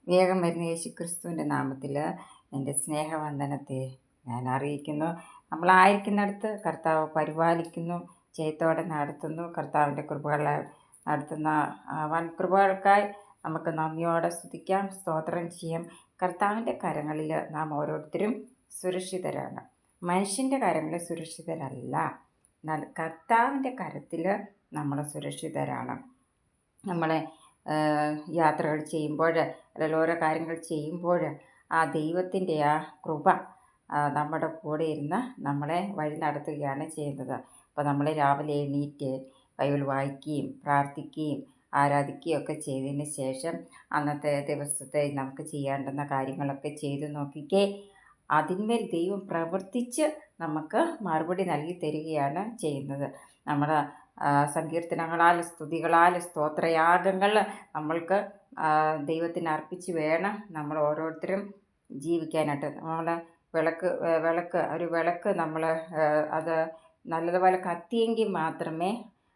വേഗം വരുന്ന യേശുക്രിസ്തുവിൻ്റെ നാമത്തിൽ എൻ്റെ സ്നേഹവന്ദനത്തെ ഞാൻ അറിയിക്കുന്നു. നമ്മളായിരിക്കുന്നിടത്ത് കർത്താവ് പരിപാലിക്കുന്നു, ജയത്തോടെ നടത്തുന്നു. കർത്താവിൻ്റെ കൃപകളാൽ നടത്തുന്ന വൻകൃപകൾക്കായി നമുക്ക് നന്ദിയോടെ സ്തുതിക്കാം, സ്തോത്രം ചെയ്യാം. കർത്താവിൻ്റെ കരങ്ങളിൽ നാം ഓരോരുത്തരും സുരക്ഷിതരാണ്. മനുഷ്യൻ്റെ കരങ്ങളിൽ സുരക്ഷിതരല്ല, എന്നാൽ കർത്താവിൻ്റെ കരത്തിൽ നമ്മൾ സുരക്ഷിതരാണ്. നമ്മളെ യാത്രകൾ ചെയ്യുമ്പോൾ, അല്ലെങ്കിൽ ഓരോ കാര്യങ്ങൾ ചെയ്യുമ്പോൾ ആ ദൈവത്തിൻ്റെ ആ കൃപ നമ്മുടെ കൂടെ ഇരുന്ന് നമ്മളെ വഴി നടത്തുകയാണ് ചെയ്യുന്നത്. അപ്പോൾ നമ്മൾ രാവിലെ എണീറ്റ് ബൈബിൾ വായിക്കുകയും പ്രാർത്ഥിക്കുകയും ആരാധിക്കുകയും ഒക്കെ ചെയ്തതിന് ശേഷം അന്നത്തെ ദിവസത്തെ നമുക്ക് ചെയ്യേണ്ടുന്ന കാര്യങ്ങളൊക്കെ ചെയ്ത് നോക്കിക്കേ, അതിന്മേൽ ദൈവം പ്രവർത്തിച്ച് നമുക്ക് മറുപടി നൽകി തരികയാണ് ചെയ്യുന്നത്. നമ്മുടെ സങ്കീർത്തനങ്ങളാൽ, സ്തുതികളാൽ, സ്തോത്രയാഗങ്ങൾ നമ്മൾക്ക് ദൈവത്തിന് അർപ്പിച്ച് വേണം നമ്മൾ ഓരോരുത്തരും ജീവിക്കാനായിട്ട്. നമ്മൾ വിളക്ക് നമ്മൾ അത് നല്ലതുപോലെ കത്തിയെങ്കിൽ മാത്രമേ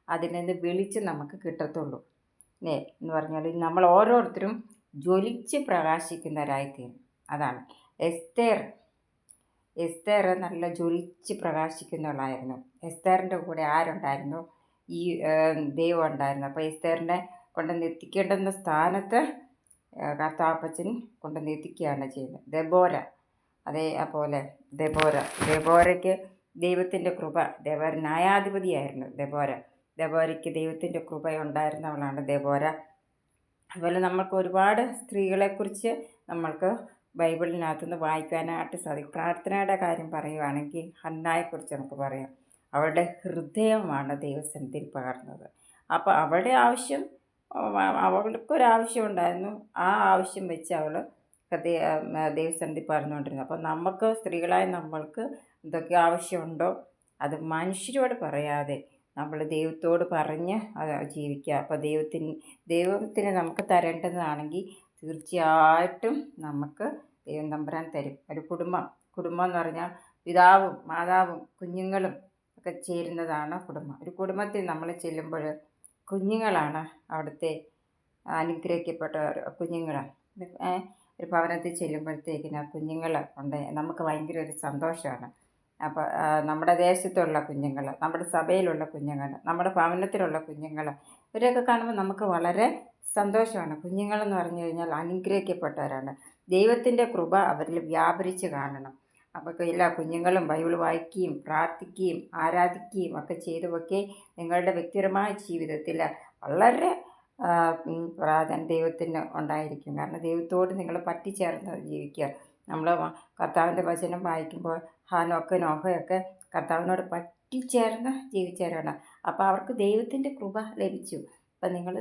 അതിൽ നിന്ന് വെളിച്ചം നമുക്ക് കിട്ടത്തുള്ളൂ. എന്ന് പറഞ്ഞാൽ നമ്മൾ ഓരോരുത്തരും ജ്വലിച്ച് പ്രകാശിക്കുന്നവരായിത്തീരും. അതാണ് എസ്തേർ നല്ല ജ്വലിച്ച് പ്രകാശിക്കുന്നവളായിരുന്നു. എസ്തേറിൻ്റെ കൂടെ ആരുണ്ടായിരുന്നു? ഈ ദൈവം ഉണ്ടായിരുന്നു. അപ്പോൾ എസ്തേറിനെ കൊണ്ടുവന്ന് എത്തിക്കേണ്ടുന്ന സ്ഥാനത്ത് കർത്താപ്പച്ചൻ കൊണ്ടുവന്ന് എത്തിക്കുകയാണ് ചെയ്യുന്നത്. അതേപോലെ ദെബോരയ്ക്ക് ദൈവത്തിൻ്റെ കൃപ, ദെബോര ന്യായാധിപതിയായിരുന്നു. ദെബോരയ്ക്ക് ദൈവത്തിൻ്റെ കൃപ ഉണ്ടായിരുന്നവളാണ് ദെബോര. അതുപോലെ നമ്മൾക്ക് ഒരുപാട് സ്ത്രീകളെക്കുറിച്ച് നമ്മൾക്ക് ബൈബിളിനകത്തുനിന്ന് വായിക്കാനായിട്ട് സാധിക്കും. പ്രാർത്ഥനയുടെ കാര്യം പറയുകയാണെങ്കിൽ ഹന്നായെക്കുറിച്ച് നമുക്ക് പറയാം. അവളുടെ ഹൃദയമാണ് ദൈവസന്നിധിയിൽ പകർന്നത്. അപ്പോൾ അവളുടെ ആവശ്യം, അവൾക്കൊരാവശ്യം ഉണ്ടായിരുന്നു. ആ ആവശ്യം വെച്ച് അവൾ ദൈവസന്നിധി പറഞ്ഞുകൊണ്ടിരുന്നു. അപ്പോൾ നമുക്ക്, സ്ത്രീകളായ നമ്മൾക്ക് എന്തൊക്കെ ആവശ്യമുണ്ടോ അത് മനുഷ്യരോട് പറയാതെ നമ്മൾ ദൈവത്തോട് പറഞ്ഞ് അത് ജീവിക്കുക. അപ്പോൾ ദൈവത്തിന് നമുക്ക് തരേണ്ടതാണെങ്കിൽ തീർച്ചയായിട്ടും നമുക്ക് ദൈവം തമ്പുരാൻ തരും. ഒരു കുടുംബം എന്ന് പറഞ്ഞാൽ പിതാവും മാതാവും കുഞ്ഞുങ്ങളും ഒക്കെ ചേരുന്നതാണ് കുടുംബം. ഒരു കുടുംബത്തിൽ നമ്മൾ ചെല്ലുമ്പോൾ കുഞ്ഞുങ്ങളാണ് അവിടുത്തെ അനുഗ്രഹിക്കപ്പെട്ട കുഞ്ഞുങ്ങളാണ്. ഒരു ഭവനത്തിൽ ചെല്ലുമ്പോഴത്തേക്കിന് ആ കുഞ്ഞുങ്ങൾ ഉണ്ട്, നമുക്ക് ഭയങ്കര ഒരു സന്തോഷമാണ്. അപ്പോൾ നമ്മുടെ ദേശത്തുള്ള കുഞ്ഞുങ്ങൾ, നമ്മുടെ സഭയിലുള്ള കുഞ്ഞുങ്ങൾ, നമ്മുടെ ഭവനത്തിലുള്ള കുഞ്ഞുങ്ങൾ, ഇവരെയൊക്കെ കാണുമ്പോൾ നമുക്ക് വളരെ സന്തോഷമാണ്. കുഞ്ഞുങ്ങളെന്ന് പറഞ്ഞു കഴിഞ്ഞാൽ അനുഗ്രഹിക്കപ്പെട്ടവരാണ്. ദൈവത്തിൻ്റെ കൃപ അവരിൽ വ്യാപരിച്ച് കാണണം. അപ്പോൾ എല്ലാ കുഞ്ഞുങ്ങളും ബൈബിൾ വായിക്കുകയും പ്രാർത്ഥിക്കുകയും ആരാധിക്കുകയും ഒക്കെ ചെയ്തുമൊക്കെ നിങ്ങളുടെ വ്യക്തിപരമായ ജീവിതത്തിൽ വളരെ പ്രാധാന്യം ദൈവത്തിന് ഉണ്ടായിരിക്കും. കാരണം ദൈവത്തോട് നിങ്ങൾ പറ്റിച്ചേർന്ന് ജീവിക്കുക. നമ്മൾ കർത്താവിൻ്റെ വചനം വായിക്കുമ്പോൾ നോഹയൊക്കെ കർത്താവിനോട് പറ്റിച്ചേർന്ന് ജീവിച്ചവരാണ്. അപ്പോൾ അവർക്ക് ദൈവത്തിൻ്റെ കൃപ ലഭിച്ചു. അപ്പം നിങ്ങൾ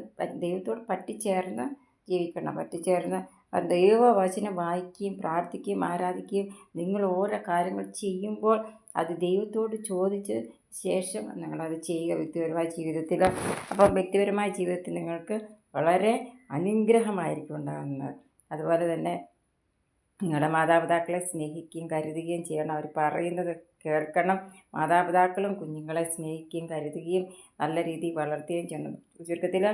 ദൈവത്തോട് പറ്റിച്ചേർന്ന് ജീവിക്കണം. പറ്റിച്ചേർന്ന് ദൈവവചനം വായിക്കുകയും പ്രാർത്ഥിക്കുകയും ആരാധിക്കുകയും നിങ്ങൾ ഓരോ കാര്യങ്ങൾ ചെയ്യുമ്പോൾ അത് ദൈവത്തോട് ചോദിച്ച് ശേഷം നിങ്ങളത് ചെയ്യുക വ്യക്തിപരമായ ജീവിതത്തിൽ. അപ്പം വ്യക്തിപരമായ ജീവിതത്തിൽ നിങ്ങൾക്ക് വളരെ അനുഗ്രഹമായിരിക്കും ഉണ്ടാകുന്നത്. അതുപോലെ തന്നെ നിങ്ങളുടെ മാതാപിതാക്കളെ സ്നേഹിക്കുകയും കരുതുകയും ചെയ്യണം. അവർ പറയുന്നത് കേൾക്കണം. മാതാപിതാക്കളും കുഞ്ഞുങ്ങളെ സ്നേഹിക്കുകയും കരുതുകയും നല്ല രീതിയിൽ വളർത്തുകയും ചെയ്യണം. ചുരുക്കത്തിൽ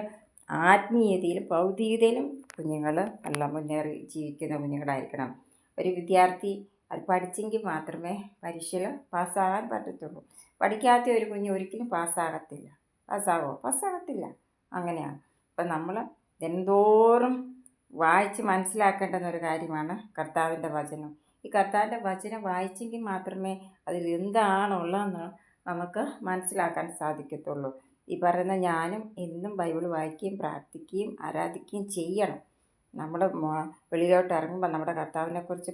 ആത്മീയതയിലും ഭൗതികതയിലും കുഞ്ഞുങ്ങൾ നല്ല മുന്നേറി ജീവിക്കുന്ന കുഞ്ഞുങ്ങളായിരിക്കണം. ഒരു വിദ്യാർത്ഥി അത് പഠിച്ചെങ്കിൽ മാത്രമേ പരീക്ഷയിൽ പാസ്സാകാൻ പറ്റത്തുള്ളൂ. പഠിക്കാത്ത ഒരു കുഞ്ഞ് ഒരിക്കലും പാസ്സാകത്തില്ല. അങ്ങനെയാണ്. അപ്പം നമ്മൾ എന്തോറും വായിച്ച് മനസ്സിലാക്കേണ്ടുന്നൊരു കാര്യമാണ് കർത്താവിൻ്റെ വചനം. ഈ കർത്താവിൻ്റെ വചനം വായിച്ചെങ്കിൽ മാത്രമേ അതിൽ എന്താണുള്ളതെന്ന് നമുക്ക് മനസ്സിലാക്കാൻ സാധിക്കത്തുള്ളൂ. ഈ പറയുന്ന ഞാനും എന്നും ബൈബിൾ വായിക്കുകയും പ്രാർത്ഥിക്കുകയും ആരാധിക്കുകയും ചെയ്യണം. നമ്മൾ വെളിയിലോട്ട് ഇറങ്ങുമ്പോൾ നമ്മുടെ കർത്താവിനെക്കുറിച്ച്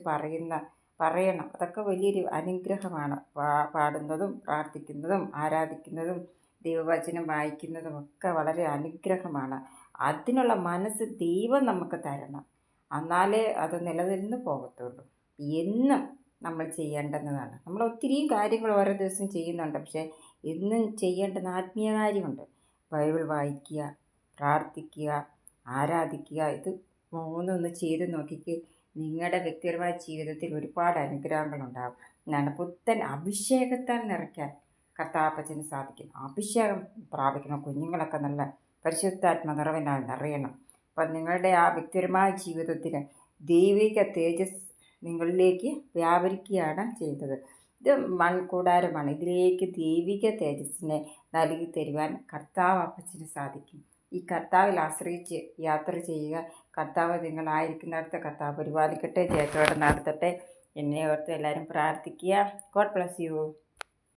പറയണം. അതൊക്കെ വലിയൊരു അനുഗ്രഹമാണ്. പാടുന്നതും പ്രാർത്ഥിക്കുന്നതും ആരാധിക്കുന്നതും ദൈവവചനം വായിക്കുന്നതും ഒക്കെ വളരെ അനുഗ്രഹമാണ്. അതിനുള്ള മനസ്സ് ദൈവം നമുക്ക് തരണം. എന്നാലേ അത് നിലനിന്ന് പോകത്തുള്ളൂ. എന്നും നമ്മൾ ചെയ്യേണ്ടുന്നതാണ്. നമ്മൾ ഒത്തിരിയും കാര്യങ്ങൾ ഓരോ ദിവസം ചെയ്യുന്നുണ്ട്. പക്ഷേ എന്നും ചെയ്യേണ്ടുന്ന ആത്മീയ കാര്യമുണ്ട്. ബൈബിൾ വായിക്കുക, പ്രാർത്ഥിക്കുക, ആരാധിക്കുക. ഇത് മൂന്നൊന്ന് ചെയ്ത് നോക്കിക്ക് നിങ്ങളുടെ വ്യക്തിപരമായ ജീവിതത്തിൽ ഒരുപാട് അനുഗ്രഹങ്ങളുണ്ടാകും. എന്നാണ് പുത്തൻ അഭിഷേകത്താൽ നിറയ്ക്കാൻ കർത്താപ്പച്ചന് സാധിക്കും. അഭിഷേകം പ്രാപിക്കണം. കുഞ്ഞുങ്ങളൊക്കെ നല്ല പരിശുദ്ധാത്മ നിറവിനാൽ നിറയണം. അപ്പം നിങ്ങളുടെ ആ വ്യക്തിപരമായ ജീവിതത്തിൽ ദൈവിക തേജസ് നിങ്ങളിലേക്ക് വ്യാപരിക്കുകയാണ് ചെയ്യുന്നത്. ഇത് മൺകൂടാരമാണ്. ഇതിലേക്ക് ദൈവിക തേജസ്സിനെ നൽകി തരുവാൻ കർത്താവ് അപ്പച്ചന് സാധിക്കും. ഈ കർത്താവിൽ ആശ്രയിച്ച് യാത്ര ചെയ്യുക. കർത്താവ് നിങ്ങളായിരിക്കുന്നിടത്ത് കർത്താവ് പരിപാലിക്കട്ടെ, ജയത്തോടെ നടത്തട്ടെ. എന്നെ ഓർത്ത് എല്ലാവരും പ്രാർത്ഥിക്കുക. God bless you.